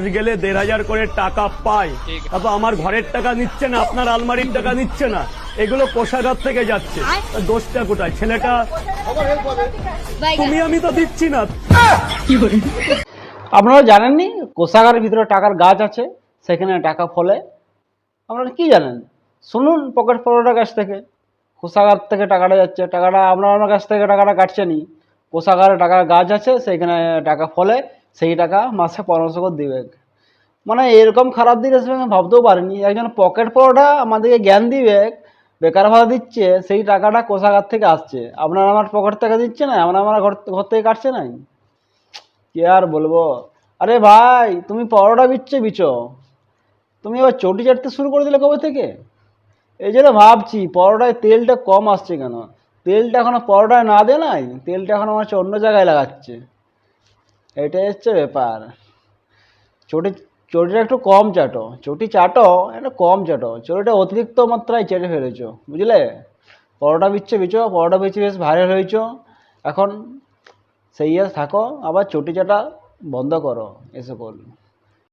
গেলে 1500 করে টাকা পায়, তারপর আমার ঘরের টাকা নিচ্ছে না, আপনার আলমারির টাকা নিচ্ছে না, এগুলো কোষাগার থেকে যাচ্ছে। দোষটা কোথায়? ছেলেটা তুমি আমি তো দিচ্ছি না। আপনারা জানেননি কোষাগারের ভিতরে টাকার গাছ আছে, সেখানে টাকা ফলে? আপনারা কি জানেন? শুনুন পকেট পরোটার কাছ থেকে। কোষাগার থেকে টাকাটা যাচ্ছে, টাকাটা আপনার কাছ থেকে টাকাটা কাটছেনি। কোষাগারে টাকার গাছ আছে, সেখানে টাকা ফলে, সেই টাকা মাসে 1500 করে দিবে। মানে এরকম খারাপ দিন আসবে আমি ভাবতেও পারিনি। একজন পকেট পরোটা আমাদেরকে জ্ঞান দিবে, বেকার ভাড়া দিচ্ছে, সেই টাকাটা কোষাগার থেকে আসছে। আপনার আমার পকেট থেকে দিচ্ছে না, আমার ঘর থেকে কাটছে না। কি আর বলবো। আরে ভাই, তুমি পরোটা বিচো, তুমি এবার চটি চাটতে শুরু করে দিলে কবে থেকে? এই জন্য ভাবছি পরোটায় তেলটা কম আসছে কেন। তেলটা এখনো পরোটায় না দে নাই, তেলটা এখনো মনে হচ্ছে অন্য জায়গায় লাগাচ্ছে। এটাই হচ্ছে ব্যাপার। চটি চটিটা একটু কম চাটো, চটি চাটো একটু কম চাটো, চটিটা অতিরিক্ত মাত্রায় চেটে ফেলেছো, বুঝলে? পরোটা বিচো, পরোটা বেচে বেশ ভাইরাল হয়েছো। এখন সেই থাকো, আবার চটি চাটা বন্ধ করো এ সকল।